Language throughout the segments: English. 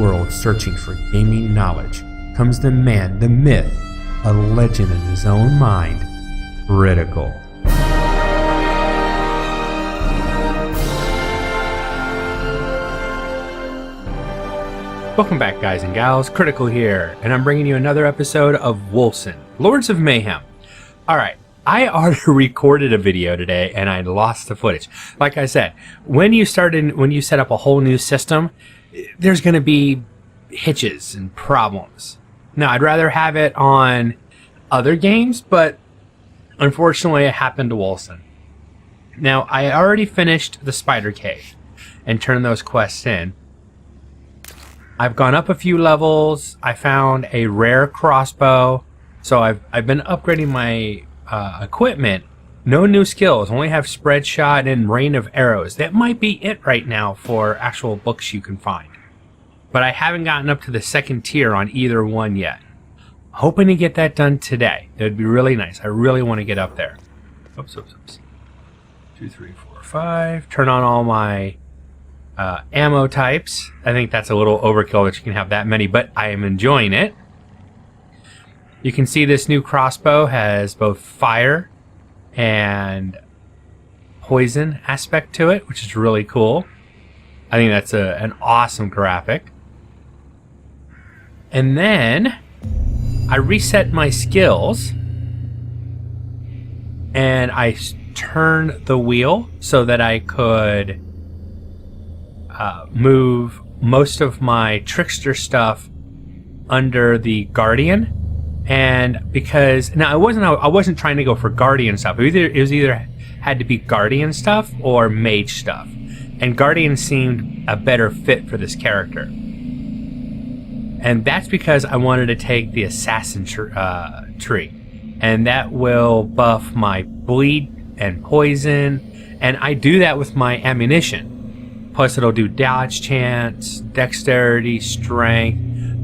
world searching for gaming knowledge comes the man, the myth, a legend in his own mind, Critical. Welcome back, guys and gals. Critical here, and I'm bringing you another episode of Wolcen, Lords of Mayhem. Alright, I already recorded a video today, and I lost the footage. Like I said, when you set up a whole new system, there's going to be hitches and problems. Now, I'd rather have it on other games, but unfortunately, it happened to Wolcen. Now, I already finished the Spider Cave and turned those quests in. I've gone up a few levels. I found a rare crossbow. So I've been upgrading my equipment. No new skills. Only have spread shot and rain of arrows. That might be it right now for actual books you can find. But I haven't gotten up to the second tier on either one yet. Hoping to get that done today. It would be really nice. I really want to get up there. Oops. 2, 3, 4, 5. Turn on all my ammo types. I think that's a little overkill that you can have that many, but I am enjoying it. You can see this new crossbow has both fire and poison aspect to it, which is really cool. I think that's an awesome graphic. And then I reset my skills and I turned the wheel so that I could move most of my trickster stuff under the guardian, and because now I wasn't trying to go for guardian stuff. It was either had to be guardian stuff or mage stuff, and guardian seemed a better fit for this character, and that's because I wanted to take the assassin tree, and that will buff my bleed and poison, and I do that with my ammunition. Plus, it'll do dodge chance, dexterity, strength,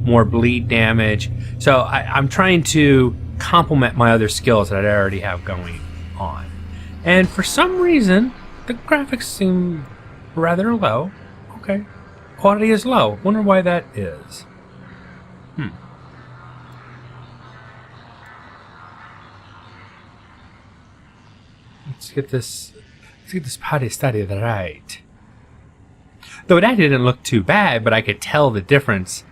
more bleed damage. So I'm trying to complement my other skills that I already have going on. And for some reason, the graphics seem rather low. Okay. Quality is low. Wonder why that is. Let's get this party started right. Though that didn't look too bad, but I could tell the difference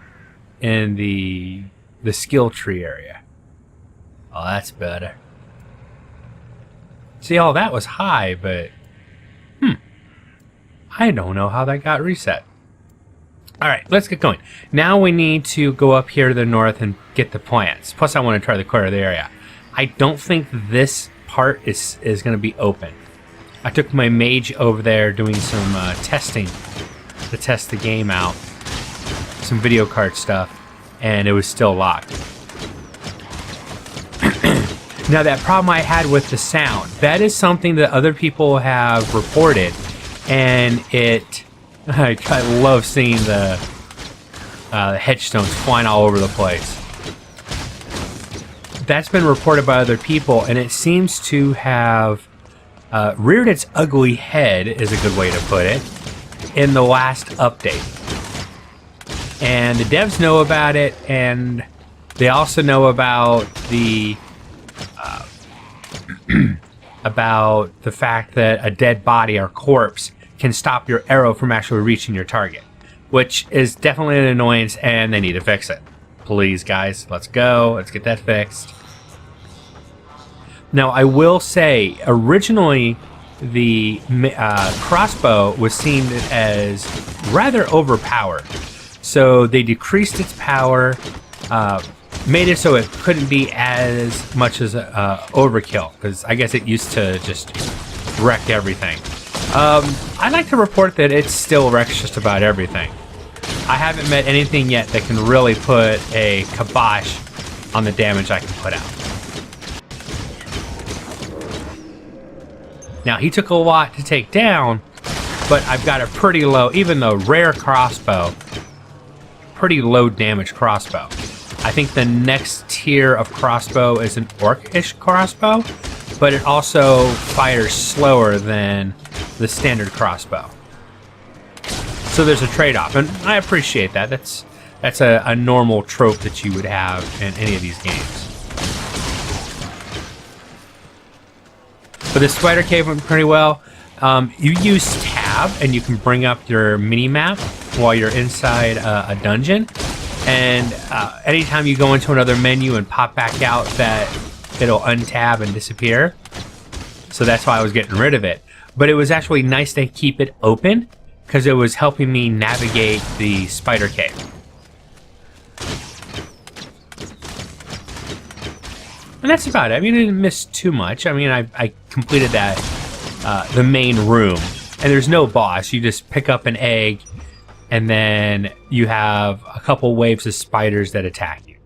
in the skill tree area. Oh, that's better. See, all that was high, but I don't know how that got reset. Alright, let's get going. Now we need to go up here to the north and get the plants. Plus, I want to try the clear of the area. I don't think this part is going to be open. I took my mage over there doing some testing to test the game out, some video card stuff, and it was still locked. Now, that problem I had with the sound, that is something that other people have reported, and I love seeing the headstones flying all over the place. That's been reported by other people, and it seems to have reared its ugly head, is a good way to put it, in the last update. And the devs know about it, and they also know about the about the fact that a dead body or corpse can stop your arrow from actually reaching your target, which is definitely an annoyance, and they need to fix it. Please, guys, let's go. Let's get that fixed. Now, I will say, originally, the crossbow was seen as rather overpowered. So they decreased its power, made it so it couldn't be as much as overkill, because I guess it used to just wreck everything. I'd like to report that it still wrecks just about everything. I haven't met anything yet that can really put a kibosh on the damage I can put out. Now, he took a lot to take down, but I've got a pretty low, even though rare crossbow, pretty low damage crossbow. I think the next tier of crossbow is an orc-ish crossbow, but it also fires slower than the standard crossbow. So there's a trade-off, and I appreciate that. That's a normal trope that you would have in any of these games. But the spider cave went pretty well. You use tab and you can bring up your mini-map while you're inside a dungeon. And anytime you go into another menu and pop back out, that it'll untab and disappear. So that's why I was getting rid of it. But it was actually nice to keep it open because it was helping me navigate the spider cave. And that's about it. I mean, I didn't miss too much. I mean, I completed that, the main room. And there's no boss. You just pick up an egg, and then you have a couple waves of spiders that attack you.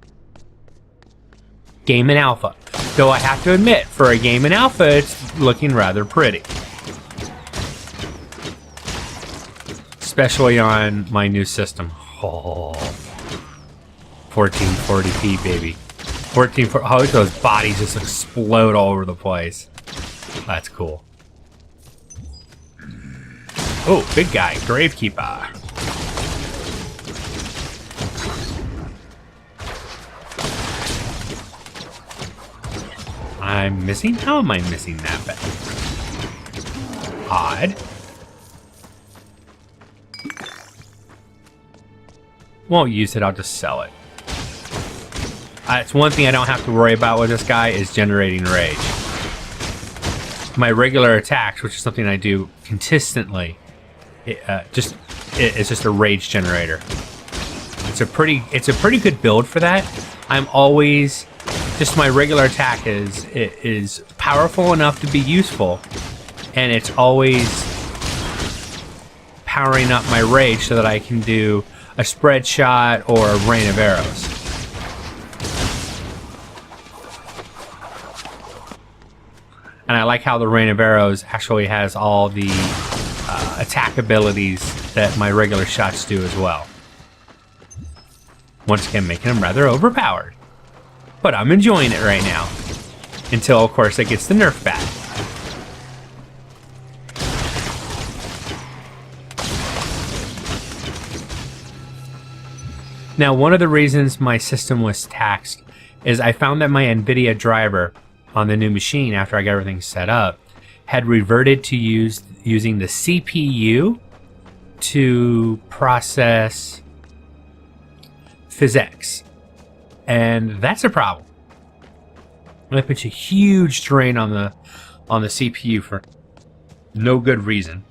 Game in alpha. Though I have to admit, for a game in alpha, it's looking rather pretty. Especially on my new system. Oh, 1440p, baby. 1440. Oh, those bodies just explode all over the place. That's cool. Oh, big guy, Gravekeeper. I'm missing? How am I missing that bit? Odd. Won't use it, I'll just sell it. It's one thing I don't have to worry about with this guy is generating rage. My regular attacks, which is something I do consistently, it's just a rage generator. It's a pretty good build for that. I'm always just my regular attack is powerful enough to be useful, and it's always powering up my rage so that I can do a spread shot or a rain of arrows. And I like how the rain of arrows actually has all the attack abilities that my regular shots do as well. Once again, making them rather overpowered. But I'm enjoying it right now. Until, of course, it gets the nerf back. Now, one of the reasons my system was taxed is I found that my NVIDIA driver on the new machine, after I got everything set up, had reverted to using the CPU to process PhysX. And that's a problem. That puts a huge drain on the CPU for no good reason.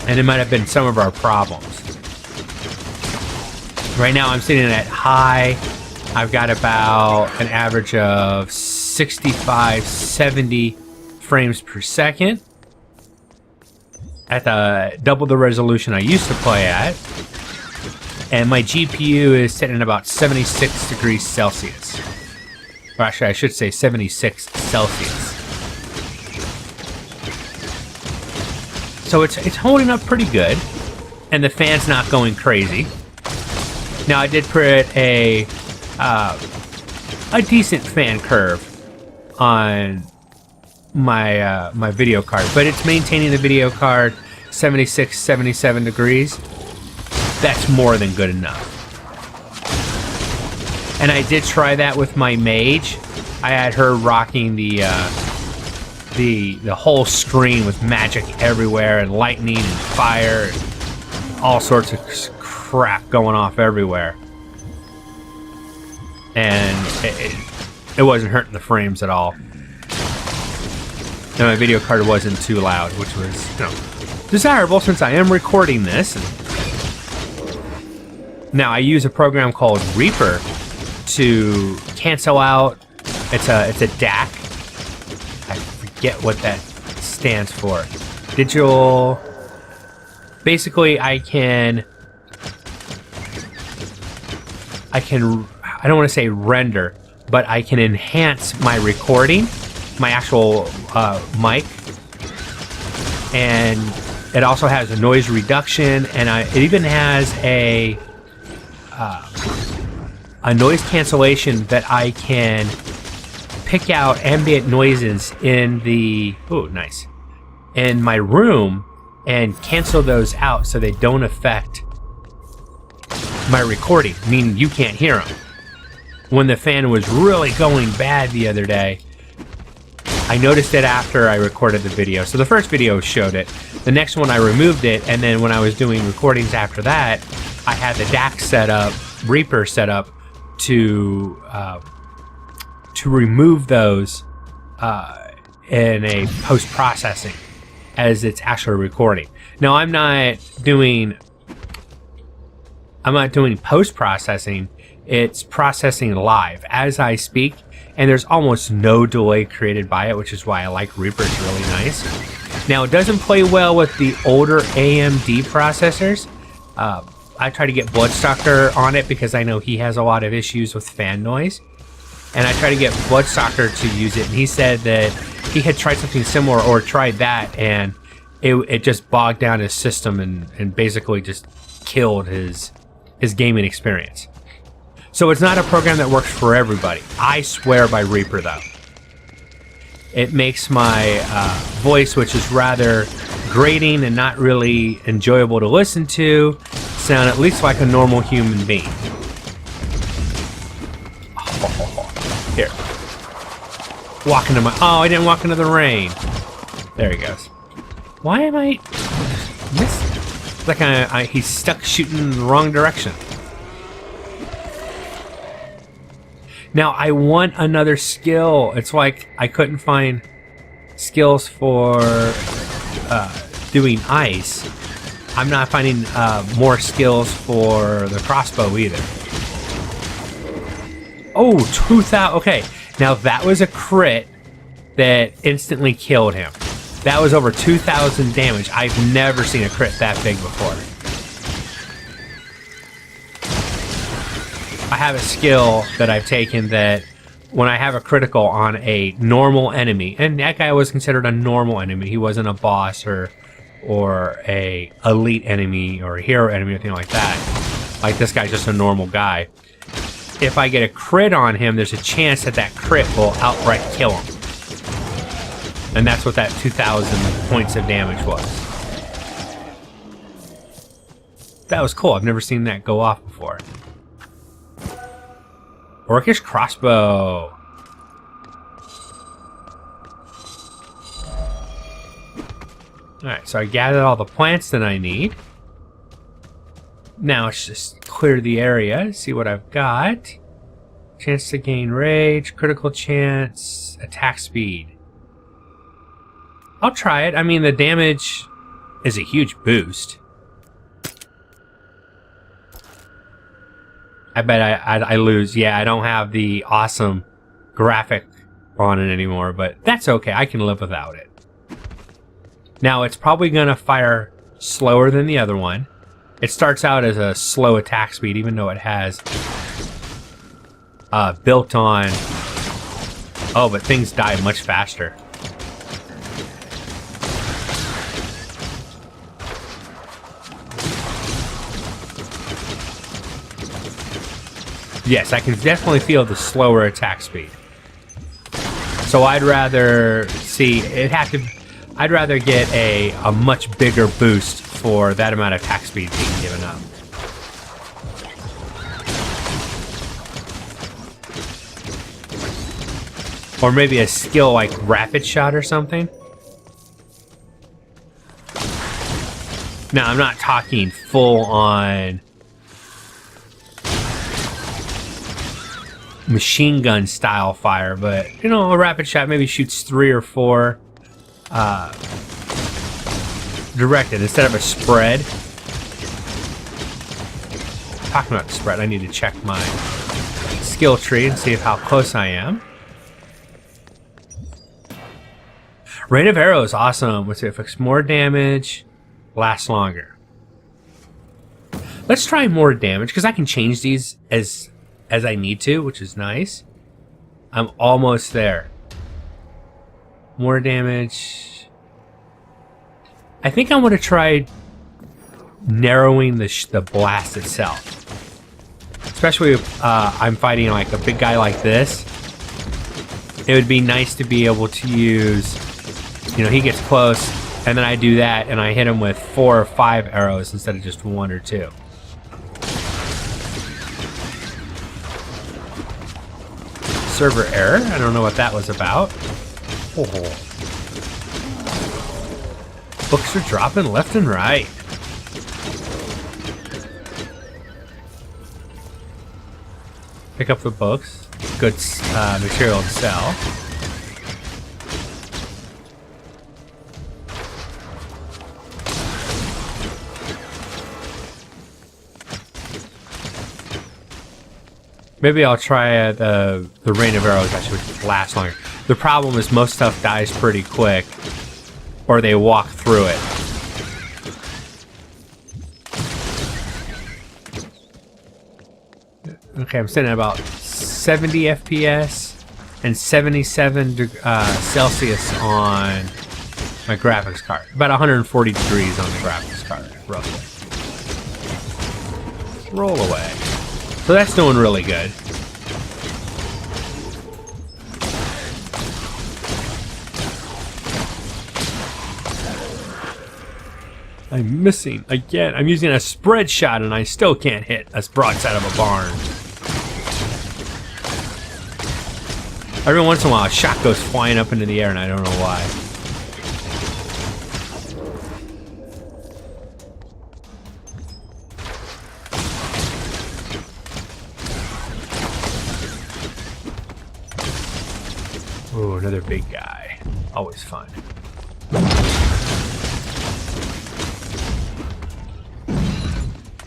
And it might have been some of our problems. Right now I'm sitting at high. I've got about an average of 65, 70 frames per second at double the resolution I used to play at. And my GPU is sitting at about 76 degrees Celsius. Or actually, I should say 76 Celsius. So it's holding up pretty good. And the fan's not going crazy. Now, I did put a decent fan curve on my my video card, but it's maintaining the video card 76, 77 degrees. That's more than good enough. And I did try that with my mage. I had her rocking the whole screen with magic everywhere and lightning and fire and all sorts of crap going off everywhere. And it wasn't hurting the frames at all. And my video card wasn't too loud, which was, you know, desirable since I am recording this. Now I use a program called Reaper to cancel out. It's a DAC. I forget what that stands for. Digital. Basically, I don't want to say render, but I can enhance my recording, my actual mic, and it also has a noise reduction, and it even has a noise cancellation that I can pick out ambient noises in in my room and cancel those out so they don't affect my recording, meaning you can't hear them. When the fan was really going bad the other day, I noticed it after I recorded the video. So the first video showed it. The next one I removed it, and then when I was doing recordings after that, I had the DAC set up, Reaper set up to remove those in a post-processing as it's actually recording. Now I'm not doing post-processing. It's processing live as I speak, and there's almost no delay created by it, which is why I like Reaper. It's really nice. Now, it doesn't play well with the older AMD processors. I try to get Bloodstalker on it because I know he has a lot of issues with fan noise. And I try to get Bloodstalker to use it, and he said that he had tried something similar or tried that, and it just bogged down his system and basically just killed his gaming experience. So it's not a program that works for everybody. I swear by Reaper, though. It makes my voice, which is rather grating and not really enjoyable to listen to, sound at least like a normal human being. Oh, here. Walk into my... Oh, I didn't walk into the rain. There he goes. Why am I... It's like he's stuck shooting in the wrong direction. Now, I want another skill. It's like I couldn't find skills for doing ice. I'm not finding more skills for the crossbow either. Oh, 2,000. Okay, now that was a crit that instantly killed him. That was over 2,000 damage. I've never seen a crit that big before. I have a skill that I've taken that when I have a critical on a normal enemy, and that guy was considered a normal enemy. He wasn't a boss or a elite enemy or a hero enemy or anything like that. Like this guy's just a normal guy. If I get a crit on him, there's a chance that that crit will outright kill him. And that's what that 2,000 points of damage was. That was cool. I've never seen that go off before. Orcish crossbow. Alright, so I gathered all the plants that I need. Now let's just clear the area, see what I've got. Chance to gain rage, critical chance, attack speed. I'll try it. I mean, the damage is a huge boost. I bet I lose. Yeah, I don't have the awesome graphic on it anymore, but that's okay. I can live without it. Now, it's probably going to fire slower than the other one. It starts out as a slow attack speed, even though it has built on... Oh, but things die much faster. Yes, I can definitely feel the slower attack speed. So I'd rather see it have to. I'd rather get a much bigger boost for that amount of attack speed being given up. Or maybe a skill like rapid shot or something. Now I'm not talking full on machine gun style fire, but you know, a rapid shot maybe shoots 3 or 4 directed instead of a spread. Talking about the spread, I need to check my skill tree and see how close I am. Rate of arrow is awesome. Let's see, it affects more damage, lasts longer. Let's try more damage because I can change these as I need to, which is nice. I'm almost there. More damage. I think I'm going to try narrowing the blast itself. Especially if I'm fighting like a big guy like this. It would be nice to be able to use, you know, he gets close, and then I do that, and I hit him with 4 or 5 arrows instead of just 1 or 2. Server error. I don't know what that was about. Oh. Books are dropping left and right. Pick up the books. Good material to sell. Maybe I'll try the rain of arrows. Actually would last longer. The problem is most stuff dies pretty quick, or they walk through it. Okay, I'm sitting at about 70 FPS and 77 Celsius on my graphics card. About 140 degrees on the graphics card, roughly. Roll away. So that's doing really good. I'm missing again. I'm using a spread shot and I still can't hit a broadside of a barn. Every once in a while a shot goes flying up into the air and I don't know why. Oh, another big guy. Always fun.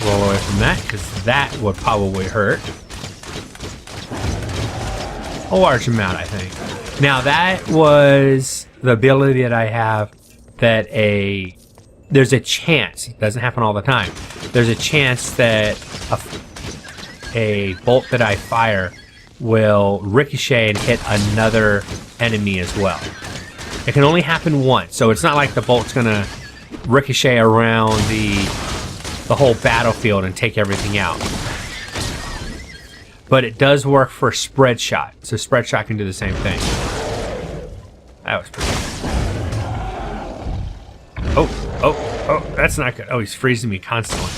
Roll away from that, because that would probably hurt. A large amount, I think. Now, that was the ability that I have that there's a chance, it doesn't happen all the time, there's a chance that a bolt that I fire will ricochet and hit another enemy as well. It can only happen once, so it's not like the bolt's gonna ricochet around the whole battlefield and take everything out. But it does work for spread shot, so spread shot can do the same thing. That was pretty good. Oh, that's not good. Oh, he's freezing me constantly.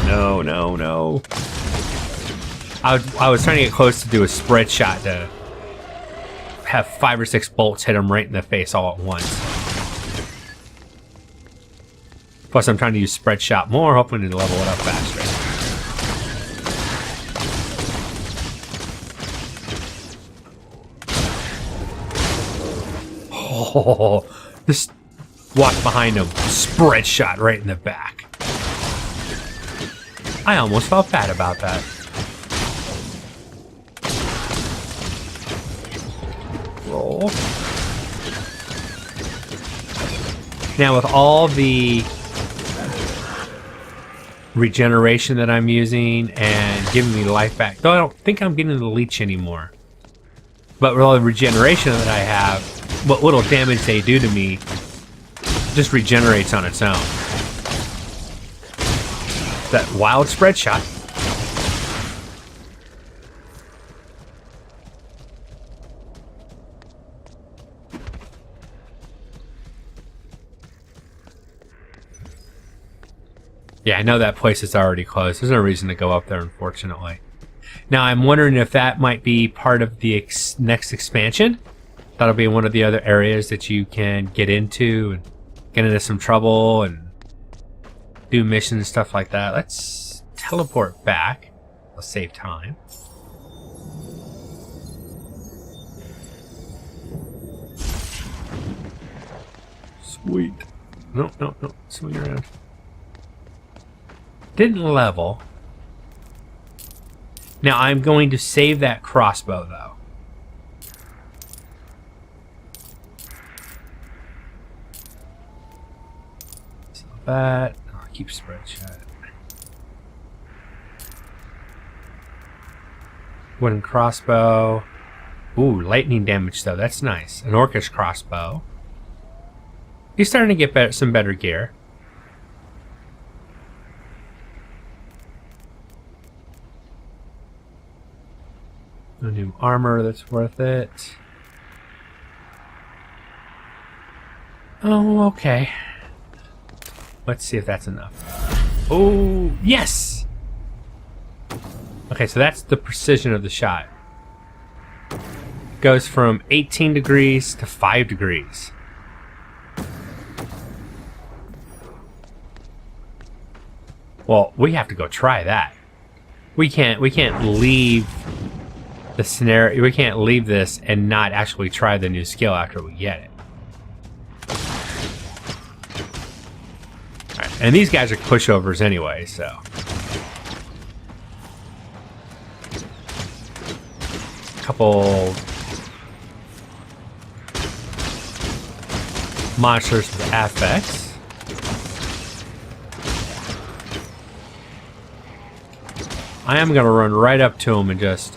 No. I was trying to get close to do a spread shot to have 5 or 6 bolts hit him right in the face all at once. Plus, I'm trying to use spread shot more, hoping to level it up faster. Oh, just walk behind him, spread shot right in the back. I almost felt bad about that. Roll. Now with all the regeneration that I'm using and giving me life back, though I don't think I'm getting the leech anymore, but with all the regeneration that I have, what little damage they do to me just regenerates on its own. That wild spread shot. Yeah, I know that place is already closed. There's no reason to go up there, unfortunately. Now, I'm wondering if that might be part of the next expansion. That'll be one of the other areas that you can get into and get into some trouble and do missions and stuff like that. Let's teleport back. Let's save time. Sweet. No. Swing around. Didn't level. Now I'm going to save that crossbow though. So that I'll keep spread shot. Wooden crossbow. Ooh, lightning damage though. That's nice. An orcish crossbow. He's starting to get some better gear. No new armor that's worth it. Oh, okay. Let's see if that's enough. Oh, yes! Okay, so that's the precision of the shot. goes from 18 degrees to 5 degrees. Well, we have to go try that. We can't leave the scenario. We can't leave this and not actually try the new skill after we get it. All right, and these guys are pushovers anyway, so. Couple monsters with affects. I am gonna run right up to him and just...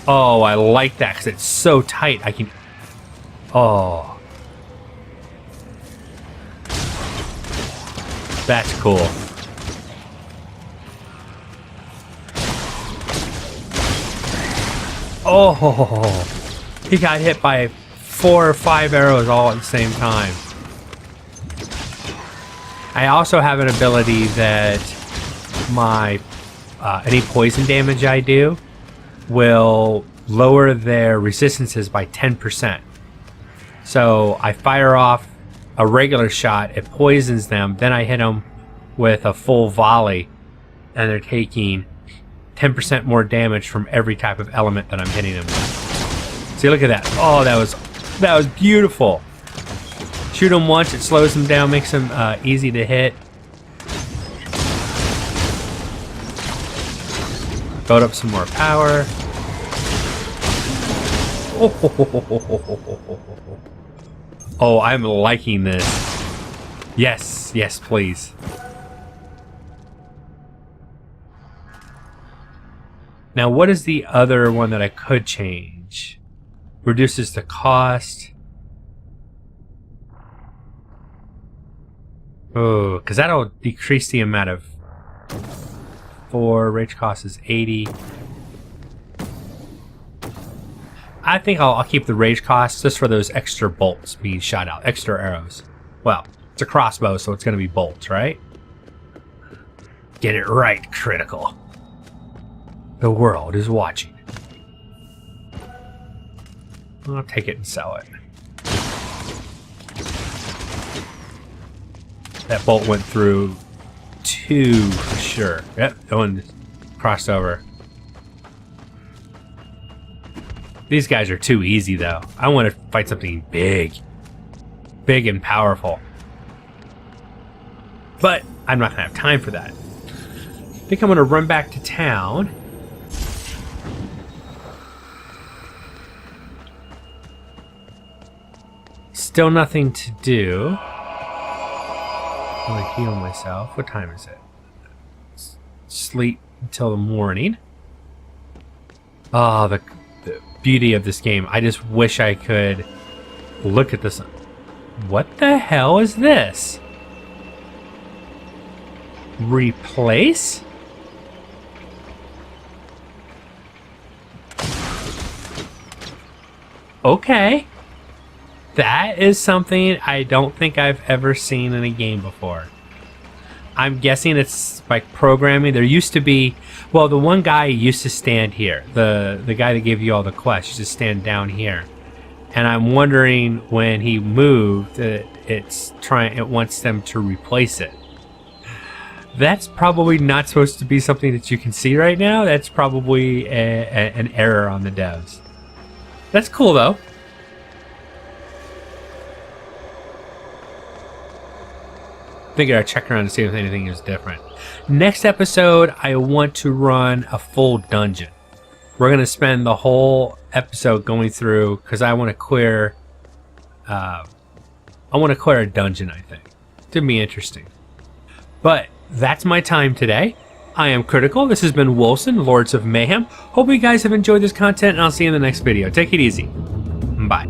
Oh, I like that because it's so tight. I can... Oh. That's cool. Oh, he got hit by 4 or 5 arrows all at the same time. I also have an ability that my any poison damage I do will lower their resistances by 10%. So I fire off a regular shot, it poisons them, then I hit them with a full volley, and they're taking 10% more damage from every type of element that I'm hitting them with. See, look at that. Oh, that was beautiful. Shoot them once, it slows them down, makes them easy to hit. Build up some more power. Oh, I'm liking this. Yes, yes, please. Now, what is the other one that I could change? Reduces the cost. Oh, because that'll decrease the amount of... 4, rage cost is 80. I think I'll keep the rage cost just for those extra bolts being shot out. Extra arrows. Well, it's a crossbow, so it's going to be bolts, right? Get it right, critical. The world is watching. I'll take it and sell it. That bolt went through 2 for sure. Yep, that one crossed over. These guys are too easy though. I want to fight something big. Big and powerful. But I'm not going to have time for that. I think I'm going to run back to town. Still nothing to do. I'm going to heal myself. What time is it? Sleep until the morning. Oh, the beauty of this game. I just wish I could look at this. What the hell is this? Replace? Okay. That is something I don't think I've ever seen in a game before. I'm guessing it's like programming. There used to be, well, the one guy used to stand here. The guy that gave you all the quests used to stand down here. And I'm wondering when he moved, it wants them to replace it. That's probably not supposed to be something that you can see right now. That's probably an error on the devs. That's cool though. I think I'll check around to see if anything is different. Next episode, I want to run a full dungeon. We're going to spend the whole episode going through, because I want to clear a dungeon, I think. It'd be interesting. But that's my time today. I am Critical. This has been Wolcen, Lords of Mayhem. Hope you guys have enjoyed this content, and I'll see you in the next video. Take it easy. Bye.